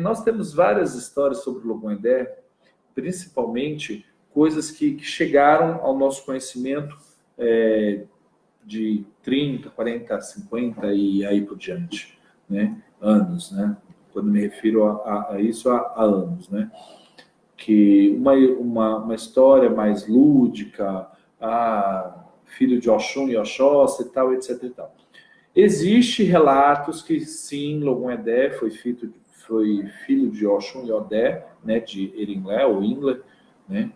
Nós temos várias histórias sobre Logum-Edé, principalmente coisas que chegaram ao nosso conhecimento de 30, 40, 50 e aí por diante, né? Anos, né? Quando me refiro a isso, há anos, né? Que uma história mais lúdica, filho de Oxum e Oxóssi e tal, etc. E tal. Existem relatos que sim, Logum-Edé foi filho de Oxum e Odé, né, de Erinlé ou Inlé, né?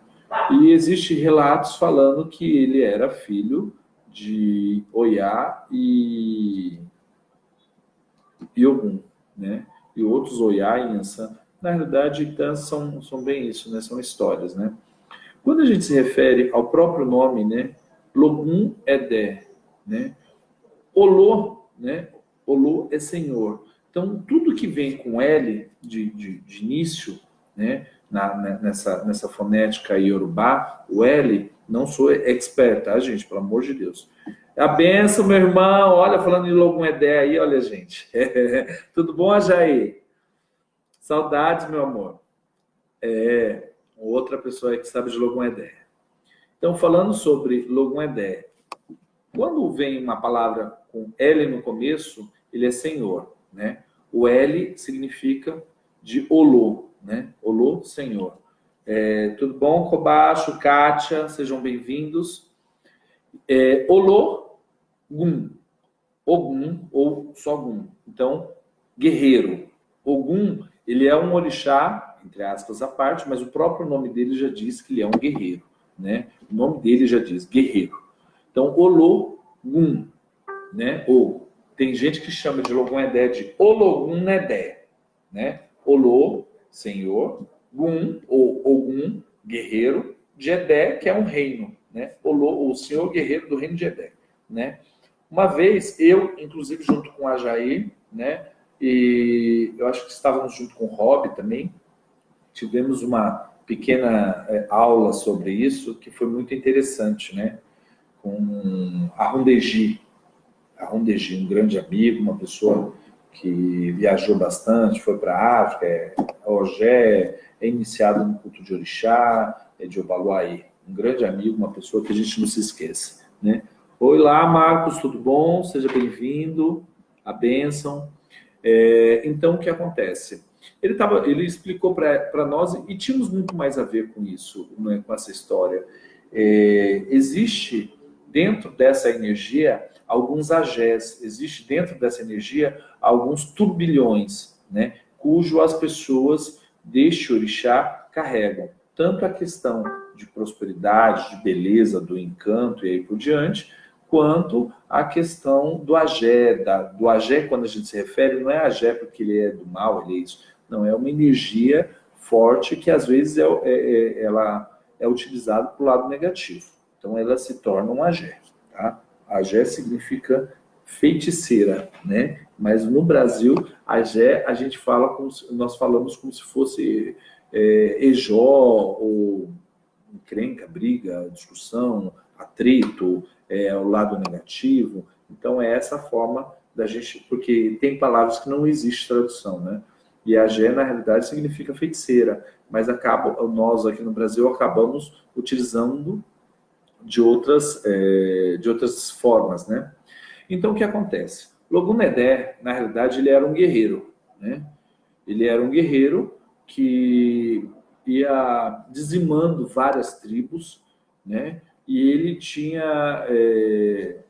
E existem relatos falando que ele era filho de Oyá e Ogum, né? E outros Oyá e Ansan. Na realidade, então, são bem isso, né? São histórias, né? Quando a gente se refere ao próprio nome, né? Logum-Edé, né? Olô, né? Olô é Senhor. Então, tudo que vem com L de início, né? Nessa fonética iorubá, o L, não sou expert, tá, gente? Pelo amor de Deus. A benção, meu irmão. Olha, falando de Logum-Edé aí, olha, gente. Tudo bom, Ajaí? Saudades, meu amor. Outra pessoa aí que sabe de Logum-Edé. Então, falando sobre Logum-Edé, quando vem uma palavra com L no começo, ele é Senhor, né? O L significa de Olô, né? Olô, Senhor. Tudo bom, Kobacho, Kátia? Sejam bem-vindos. Olô, Gum. Ogum ou só Gum. Então, guerreiro. Ogum, ele é um orixá, entre aspas, à parte, mas o próprio nome dele já diz que ele é um guerreiro, né? O nome dele já diz guerreiro. Então, Ologum, né? Ou tem gente que chama de Logum-Edé de Ologum-Edé, né? Olô, Senhor, Gum ou Ogum, guerreiro, de Edé, que é um reino, né? Olô, o Senhor guerreiro do reino de Edé, né? Uma vez, eu, inclusive, junto com a Jair, né? E eu acho que estávamos junto com o Rob também, tivemos uma pequena aula sobre isso, que foi muito interessante, né? Com a Rondegi, um grande amigo, uma pessoa que viajou bastante, foi para a África, Ogé, é iniciado no culto de Orixá, de Obaluaí. Um grande amigo, uma pessoa que a gente não se esquece, né? Oi lá, Marcos, tudo bom? Seja bem-vindo, a bênção. Então, o que acontece? Ele explicou para nós, e tínhamos muito mais a ver com isso, né, com essa história. Existe dentro dessa energia alguns agés, existe dentro dessa energia alguns turbilhões, né, cujo as pessoas deste orixá carregam. Tanto a questão de prosperidade, de beleza, do encanto e aí por diante, quanto a questão do agé. Do agé, quando a gente se refere, não é agé porque ele é do mal, ele é isso. Não, é uma energia forte que às vezes ela é utilizada para o lado negativo. Então ela se torna um agé. Tá? Agé significa feiticeira, né? Mas no Brasil, agé a gente fala nós falamos como se fosse ejó ou encrenca, briga, discussão, atrito, o lado negativo. Então é essa forma da gente, porque tem palavras que não existe tradução, né? E agé, na realidade, significa feiticeira, mas nós aqui no Brasil acabamos utilizando de outras formas, né? Então, o que acontece? Logum-Edé, na realidade, ele era um guerreiro, né? Ele era um guerreiro que ia dizimando várias tribos, né? E ele tinha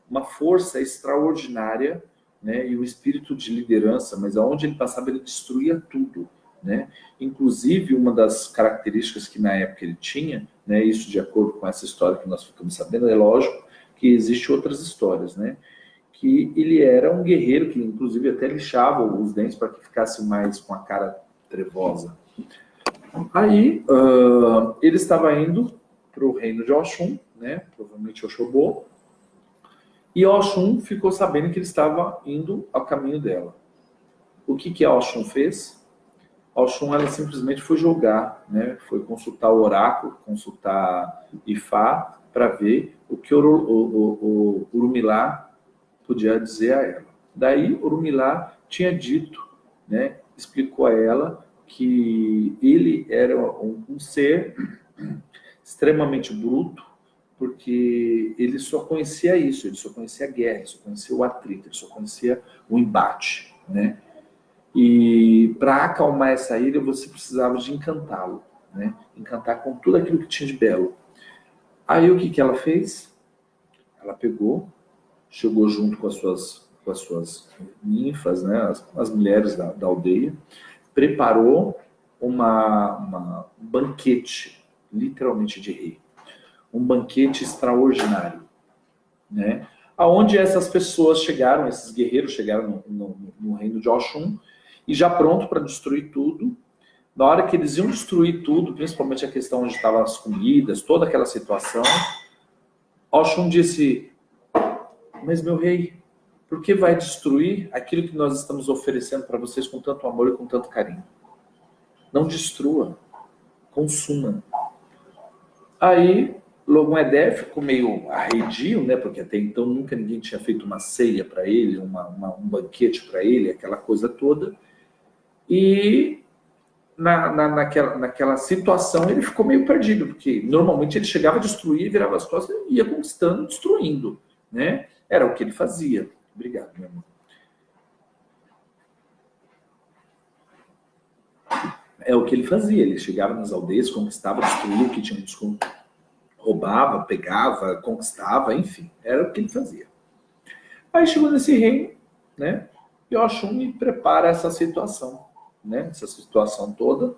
uma força extraordinária, né? E um espírito de liderança, mas aonde ele passava, ele destruía tudo, né? Inclusive, uma das características que na época ele tinha, né? Isso de acordo com essa história que nós ficamos sabendo, é lógico que existem outras histórias, né? Que ele era um guerreiro que, inclusive, até lixava os dentes para que ficasse mais com a cara trevosa. Aí, ele estava indo para o reino de Oxum, né? Provavelmente Oxobô, e Oxum ficou sabendo que ele estava indo ao caminho dela. O que a Oxum fez? Oxum, ela simplesmente foi jogar, né? Foi consultar o oráculo, consultar Ifá, para ver o que o Urumilá podia dizer a ela. Daí, Urumilá tinha dito, né, explicou a ela que ele era um ser extremamente bruto, porque ele só conhecia isso, ele só conhecia a guerra, ele só conhecia o atrito, ele só conhecia o embate, né? E para acalmar essa ira, você precisava de encantá-lo, né? Encantar com tudo aquilo que tinha de belo. Aí o que que ela fez? Ela pegou, chegou junto com as suas ninfas, né? As mulheres da aldeia, preparou um banquete, literalmente de rei. Um banquete extraordinário, né? Aonde essas pessoas chegaram, esses guerreiros chegaram no reino de Oxum, e já pronto para destruir tudo. Na hora que eles iam destruir tudo, principalmente a questão onde estavam as comidas, toda aquela situação, Oxum disse: mas meu rei, por que vai destruir aquilo que nós estamos oferecendo para vocês com tanto amor e com tanto carinho? Não destrua, consuma. Aí Logum-Edé ficou meio arredio, né? Porque até então nunca ninguém tinha feito uma ceia para ele, um banquete para ele, aquela coisa toda. E naquela situação ele ficou meio perdido, porque normalmente ele chegava a destruir, virava as costas e ia conquistando, destruindo, né? Era o que ele fazia. Obrigado, meu irmão. É o que ele fazia, ele chegava nas aldeias, conquistava, destruía o que tinha desconto, roubava, pegava, conquistava, enfim, era o que ele fazia. Aí chegou nesse reino, né? E Oxum me prepara essa situação, né? Essa situação toda,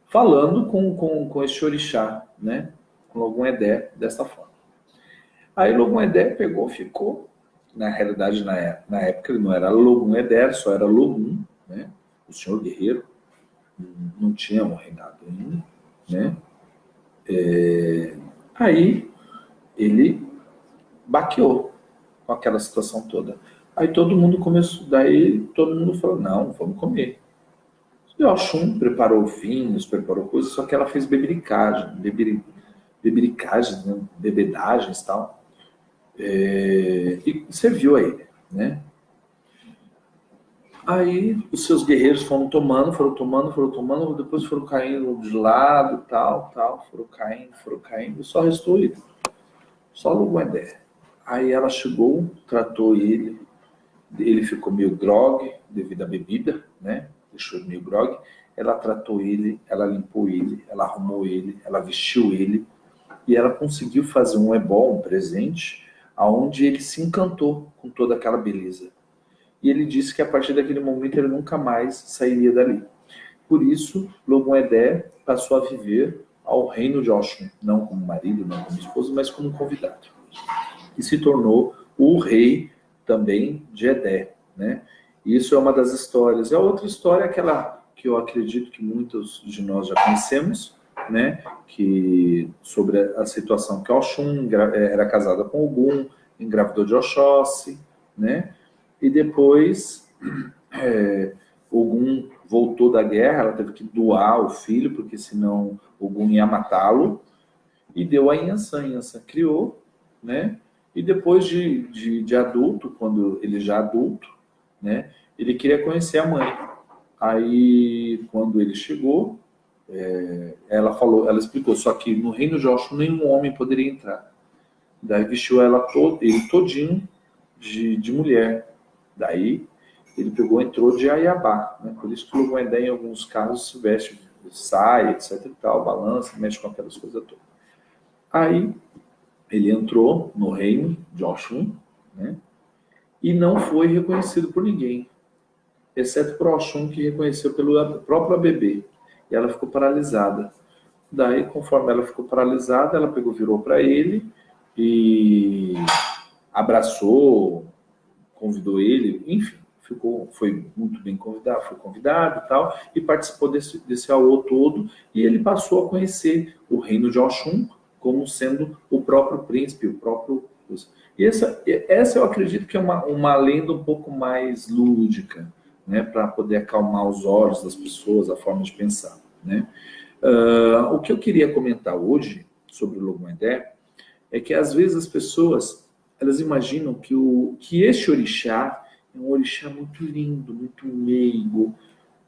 falando com esse orixá, né? Com Logum-Edé, dessa forma. Aí Logum-Edé pegou, ficou. Na realidade, na época, ele não era Logum-Edé, só era Logum, né? O senhor guerreiro. Não tinha um reinado ainda, né? Aí ele baqueou com aquela situação toda. Aí todo mundo começou, daí todo mundo falou: não, vamos comer. E Oxum preparou vinhos, preparou coisas, só que ela fez bebericagens, né? Bebedagens e tal. E serviu a ele, né? Aí os seus guerreiros foram tomando, depois foram caindo de lado, tal, foram caindo, só restou ele, só Logum-Edé. Aí ela chegou, tratou ele ficou meio grogue devido à bebida, né? Deixou ele meio grogue. Ela tratou ele, ela limpou ele, ela arrumou ele, ela vestiu ele, e ela conseguiu fazer um ebó, um presente, aonde ele se encantou com toda aquela beleza. E ele disse que a partir daquele momento ele nunca mais sairia dali. Por isso, Logum-Edé passou a viver ao reino de Oxum, não como marido, não como esposo, mas como convidado. E se tornou o rei também de Edé, né? Isso é uma das histórias. A outra história é aquela que eu acredito que muitos de nós já conhecemos, né? Que sobre a situação que Oxum era casada com Ogum, engravidou de Oxóssi, né? E depois Ogum voltou da guerra, ela teve que doar o filho, porque senão Ogum ia matá-lo, e deu a Inhansã. Inhansã criou, né? E depois de adulto, quando ele já adulto, né? Ele queria conhecer a mãe. Aí, quando ele chegou, ela explicou, só que no reino de Oxum nenhum homem poderia entrar. Daí vestiu ele todinho de mulher. Daí ele pegou e entrou de Aiabá, né? Por isso que o Logum-Edé, em alguns casos, se veste, sai, etc e tal, balança, mexe com aquelas coisas todas. Aí ele entrou no reino de Oxum, né? E não foi reconhecido por ninguém, exceto por Oxum, que reconheceu pelo próprio bebê. E ela ficou paralisada. Daí, conforme ela ficou paralisada, ela virou para ele e abraçou, convidou ele, enfim, foi muito bem convidado, foi convidado e tal, e participou desse aô todo, e ele passou a conhecer o reino de Oxum como sendo o próprio príncipe, o próprio... E essa eu acredito que é uma lenda um pouco mais lúdica, né, para poder acalmar os olhos das pessoas, a forma de pensar, né? O que eu queria comentar hoje sobre o Logum-Edé é que às vezes as pessoas elas imaginam que este orixá é um orixá muito lindo, muito meigo,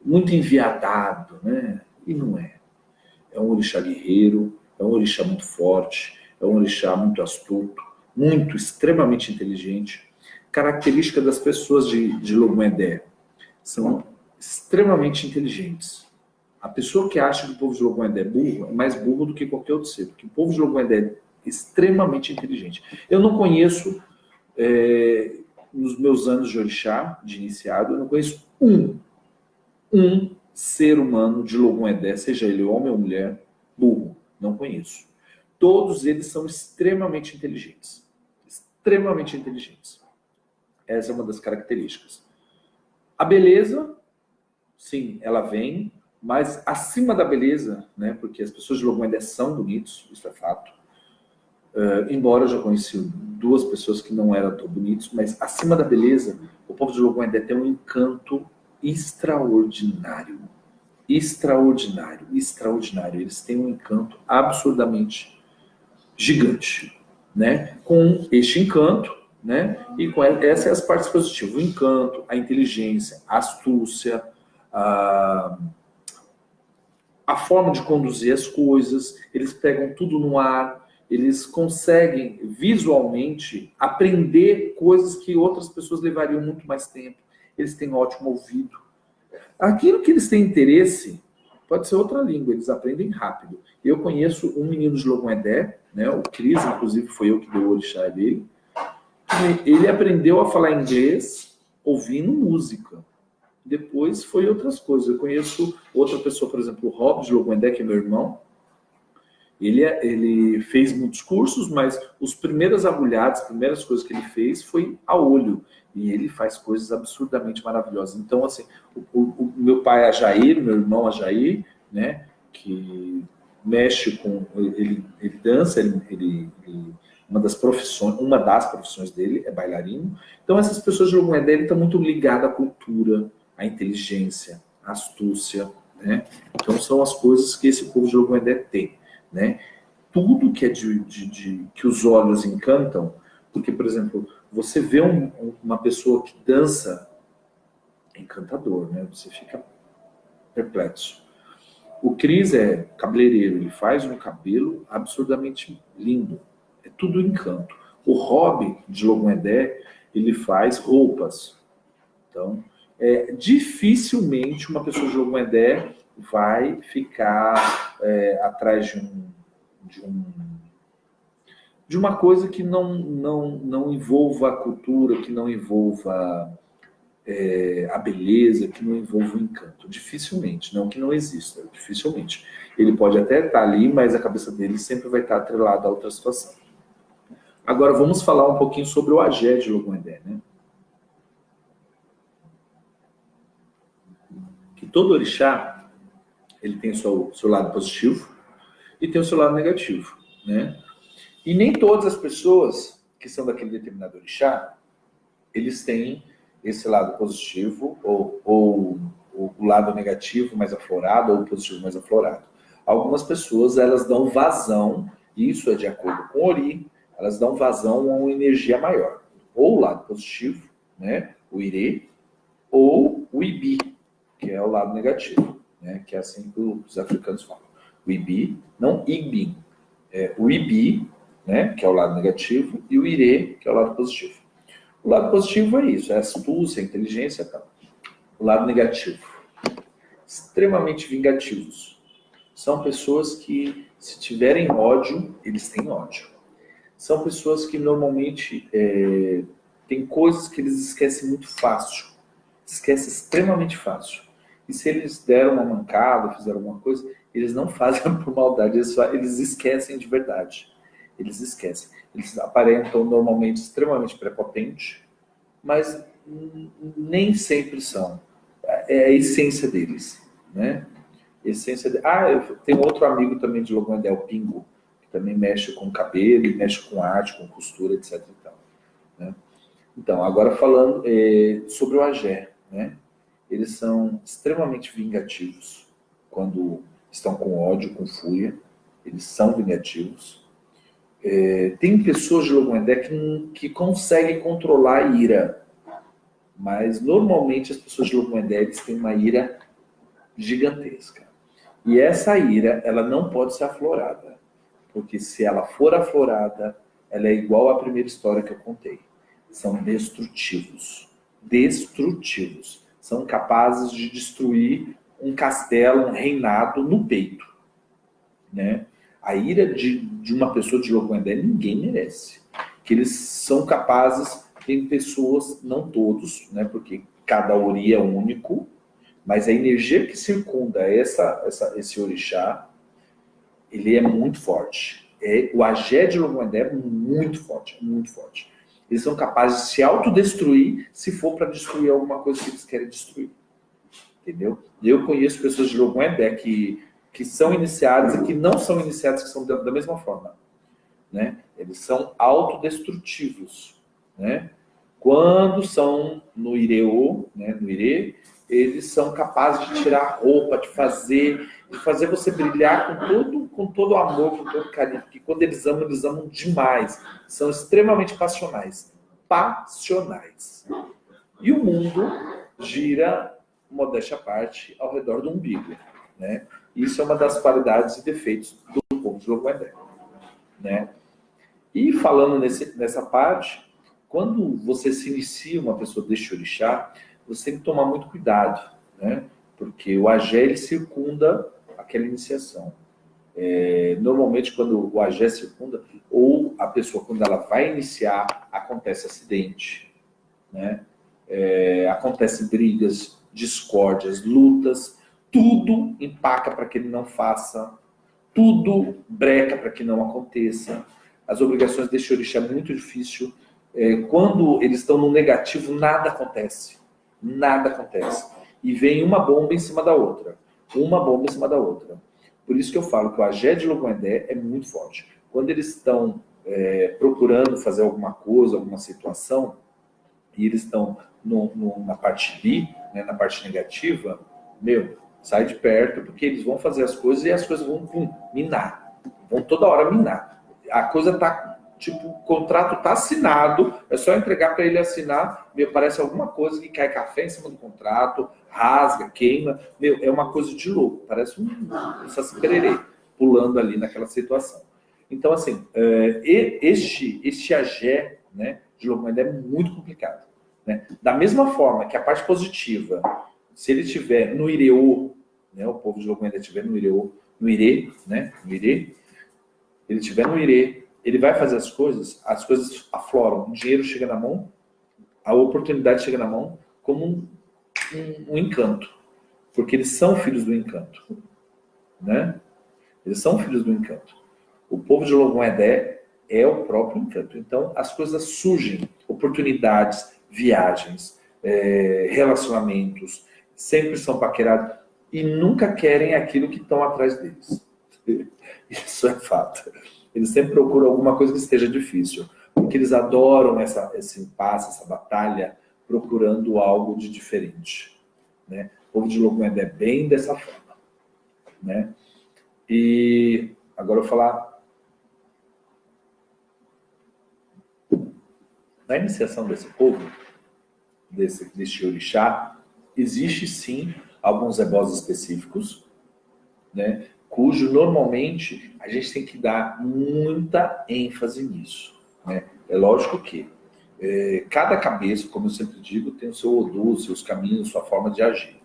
muito enviadado, né? E não é. É um orixá guerreiro, é um orixá muito forte, é um orixá muito astuto, muito, extremamente inteligente. Característica das pessoas de Logum-Edé são extremamente inteligentes. A pessoa que acha que o povo de Logum-Edé é burro, é mais burro do que qualquer outro ser, porque o povo de Logum-Edé é extremamente inteligente. Eu não conheço, nos meus anos de orixá, de iniciado, eu não conheço um ser humano de Logum-Edé, seja ele homem ou mulher, burro. Não conheço. Todos eles são extremamente inteligentes. Extremamente inteligentes. Essa é uma das características. A beleza, sim, ela vem, mas acima da beleza, né, porque as pessoas de Logum-Edé são bonitos, isso é fato. Embora eu já conheci duas pessoas que não eram tão bonitos, mas acima da beleza, o povo de Logum-Edé tem um encanto extraordinário. Extraordinário, extraordinário. Eles têm um encanto absurdamente gigante, né? Com este encanto, né? E com essas as partes positivas: o encanto, a inteligência, a astúcia, a forma de conduzir as coisas. Eles pegam tudo no ar, eles conseguem visualmente aprender coisas que outras pessoas levariam muito mais tempo. Eles têm ótimo ouvido. Aquilo que eles têm interesse pode ser outra língua, eles aprendem rápido. Eu conheço um menino de Logum-Edé, né, o Cris, inclusive foi eu que dei o orixá dele. Ele aprendeu a falar inglês ouvindo música. Depois foi outras coisas. Eu conheço outra pessoa, por exemplo, o Rob de Logum-Edé, que é meu irmão. Ele fez muitos cursos, mas os primeiros agulhados, as primeiras coisas que ele fez foi a olho. E ele faz coisas absurdamente maravilhosas. Então, assim, o meu pai Ajair, meu irmão Ajair, né, que mexe com... Ele dança, uma das profissões dele é bailarino. Então, essas pessoas de Logum-Edé estão muito ligadas à cultura, à inteligência, à astúcia, né? Então, são as coisas que esse povo de Logum-Edé tem. Né? Tudo que é que os olhos encantam, porque, por exemplo, você vê uma pessoa que dança, é encantador, né? Você fica perplexo. O Cris é cabeleireiro, ele faz um cabelo absurdamente lindo, é tudo encanto. O Rob de Logum-Edé, ele faz roupas. Então, dificilmente uma pessoa de Logum-Edé vai ficar atrás de uma coisa que não envolva a cultura, que não envolva a beleza, que não envolva o encanto. Dificilmente, não que não exista, dificilmente. Ele pode até estar ali, mas a cabeça dele sempre vai estar atrelada a outra situação. Agora vamos falar um pouquinho sobre o Agé de Logum-Edé, né? Que todo orixá, ele tem o seu lado positivo e tem o seu lado negativo, né? E nem todas as pessoas que são daquele determinado orixá, eles têm esse lado positivo ou o lado negativo mais aflorado ou o positivo mais aflorado. Algumas pessoas, elas dão vazão, e isso é de acordo com o Ori, elas dão vazão a uma energia maior. Ou o lado positivo, né, o Irê, ou o Ibi, que é o lado negativo, né, que é assim que os africanos falam. O Ibi, não Ibi, o Ibi, né, que é o lado negativo, e o Irê, que é o lado positivo. O lado positivo é isso, é a astúcia, a inteligência, tá? O lado negativo, extremamente vingativos. São pessoas que, se tiverem ódio, eles têm ódio. São pessoas que normalmente têm coisas que eles esquecem muito fácil. Esquecem extremamente fácil. E se eles deram uma mancada, fizeram alguma coisa, eles não fazem por maldade, eles esquecem de verdade. Eles esquecem. Eles aparentam normalmente extremamente prepotentes, mas nem sempre são. É a essência deles, né? Essência de... eu tenho outro amigo também de Logum-Edé, o Pingo, que também mexe com cabelo, mexe com arte, com costura, etc. E tal, né? Então, agora falando sobre o Agé, né? Eles são extremamente vingativos quando estão com ódio, com fúria. Eles são vingativos. Tem pessoas de Logum-Edé que conseguem controlar a ira. Mas, normalmente, as pessoas de Logomedé, eles têm uma ira gigantesca. E essa ira, ela não pode ser aflorada. Porque se ela for aflorada, ela é igual à primeira história que eu contei. São destrutivos. Destrutivos. São capazes de destruir um castelo, um reinado no peito. Né? A ira de uma pessoa de Logomedé ninguém merece. Que eles são capazes, tem pessoas, não todos, né? Porque cada ori é único, mas a energia que circunda esse orixá, ele é muito forte. O agé de Logomedé é muito forte, muito forte. Eles são capazes de se autodestruir se for para destruir alguma coisa que eles querem destruir. Entendeu? Eu conheço pessoas de Logomedé que são iniciadas e que não são iniciadas, que são da mesma forma. Né? Eles são autodestrutivos. Né? Quando são no Ireô, né, no Irê, eles são capazes de tirar roupa, de fazer você brilhar com todo amor, com todo carinho. Porque quando eles amam demais. São extremamente passionais. Passionais. E o mundo gira, modéstia à parte, ao redor do umbigo. Né? Isso é uma das qualidades e defeitos do povo de Logomedé. Né? E falando nessa parte, quando você se inicia uma pessoa deste orixá, você tem que tomar muito cuidado, né? Porque o agé, ele circunda aquela iniciação. Normalmente, quando o agé circunda, ou a pessoa, quando ela vai iniciar, acontece acidente, né? Acontecem brigas, discórdias, lutas, tudo empaca para que ele não faça, tudo breca para que não aconteça. As obrigações deste orixá é muito difícil. Quando eles estão no negativo, nada acontece. Nada acontece. E vem uma bomba em cima da outra. Uma bomba em cima da outra. Por isso que eu falo que o agé de Logomedé é muito forte. Quando eles estão procurando fazer alguma coisa, alguma situação, e eles estão na parte li, né, na parte negativa, sai de perto, porque eles vão fazer as coisas e as coisas vão minar. Vão toda hora minar. A coisa tá, tipo, o contrato tá assinado, é só entregar para ele assinar, parece alguma coisa que cai café em cima do contrato, rasga, queima, é uma coisa de louco, parece um saci-pererê pulando ali naquela situação. Então, assim, este agé, né, de Logomedé é muito complicado. Né? Da mesma forma que a parte positiva, se ele estiver no Ireô, né, o povo de Logomedé estiver no Ireô, no Irê, né, no Irê, ele estiver no Irê, ele vai fazer as coisas afloram, o dinheiro chega na mão, a oportunidade chega na mão como um encanto, porque eles são filhos do encanto. Né? Eles são filhos do encanto. O povo de Logomedé é o próprio encanto. Então, as coisas surgem, oportunidades, viagens, relacionamentos, sempre são paquerados e nunca querem aquilo que estão atrás deles. Isso é fato. Eles sempre procuram alguma coisa que esteja difícil, porque eles adoram esse impasse, essa batalha, procurando algo de diferente. Né? O povo de Logomedé é bem dessa forma. Né? E agora eu vou falar na iniciação desse povo, deste orixá, existe sim alguns ebós específicos, né, cujo normalmente a gente tem que dar muita ênfase nisso. Né? É lógico que cada cabeça, como eu sempre digo, tem o seu odô, seus caminhos, sua forma de agir.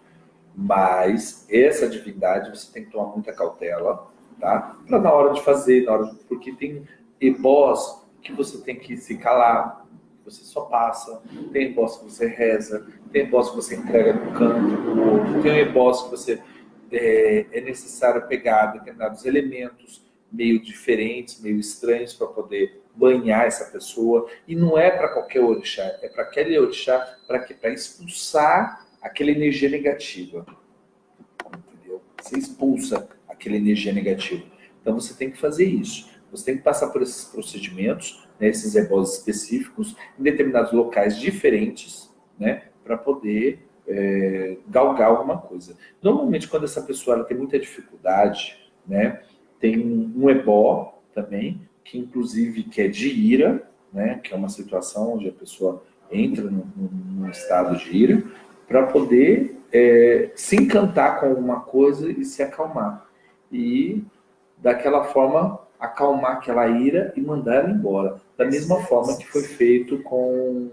Mas essa divindade você tem que tomar muita cautela, tá? Para na hora de fazer, porque tem ebós que você tem que se calar, você só passa, tem ebós que você reza, tem ebós que você entrega no canto, no outro, tem ebós que você é necessário pegar determinados elementos meio diferentes, meio estranhos para poder banhar essa pessoa. E não é para qualquer orixá, é para aquele orixá para expulsar aquela energia negativa. Entendeu? Você expulsa aquela energia negativa. Então você tem que fazer isso. Você tem que passar por esses procedimentos, né, esses ebós específicos, em determinados locais diferentes, né, para poder galgar alguma coisa. Normalmente, quando essa pessoa ela tem muita dificuldade, né, tem um ebó também, que inclusive que é de ira, né, que é uma situação onde a pessoa entra num estado de ira para poder se encantar com alguma coisa e se acalmar. E, daquela forma, acalmar aquela ira e mandar ela embora. Da mesma forma que foi feito com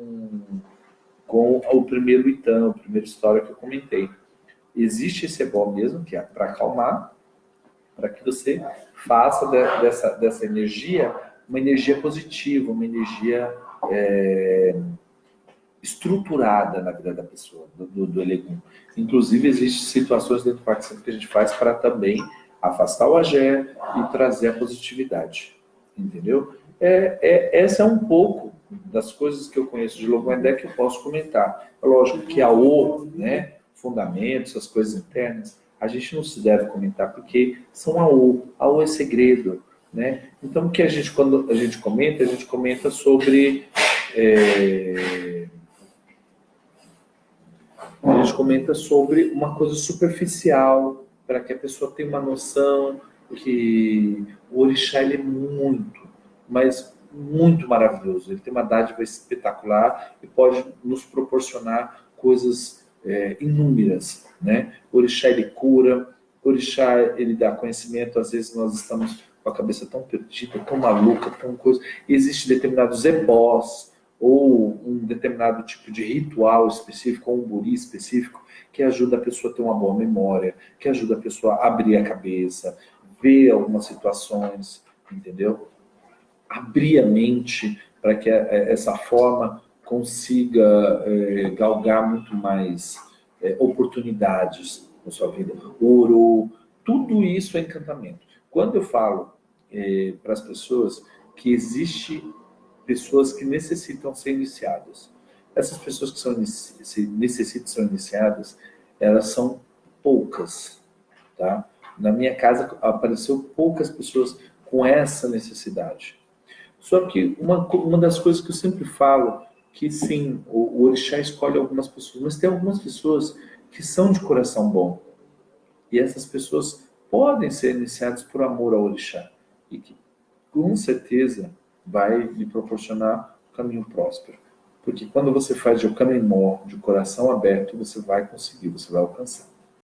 o primeiro Itan, a primeira história que eu comentei. Existe esse ebó mesmo, que é para acalmar, para que você faça dessa energia uma energia positiva, uma energia estruturada na vida da pessoa, do Elegum. Inclusive, existem situações dentro do participo que a gente faz para também afastar o agé e trazer a positividade. Entendeu? Essa é um pouco das coisas que eu conheço de Logandé que eu posso comentar. É lógico que a O, né, fundamentos, as coisas internas, a gente não se deve comentar porque são a O é segredo. Né? Então, o que quando a gente comenta sobre... a gente comenta sobre uma coisa superficial, para que a pessoa tenha uma noção que o orixá ele é muito, mas muito maravilhoso. Ele tem uma dádiva espetacular e pode nos proporcionar coisas inúmeras. Né? O orixá ele cura, o orixá ele dá conhecimento. Às vezes nós estamos com a cabeça tão perdida, tão maluca, tão coisa. Existem determinados ebós, ou um determinado tipo de ritual específico, ou um buri específico, que ajuda a pessoa a ter uma boa memória, que ajuda a pessoa a abrir a cabeça, ver algumas situações, entendeu? Abrir a mente para que essa forma consiga galgar muito mais oportunidades na sua vida. Ouro, tudo isso é encantamento. Quando eu falo para as pessoas que existe pessoas que necessitam ser iniciadas. Essas pessoas que necessitam ser iniciadas, elas são poucas. Tá? Na minha casa apareceu poucas pessoas com essa necessidade. Só que uma das coisas que eu sempre falo, que sim, o orixá escolhe algumas pessoas, mas tem algumas pessoas que são de coração bom. E essas pessoas podem ser iniciadas por amor ao orixá. E que, com certeza, vai lhe proporcionar um caminho próspero. Porque quando você faz de Okanimó, de coração aberto, você vai conseguir, você vai alcançar.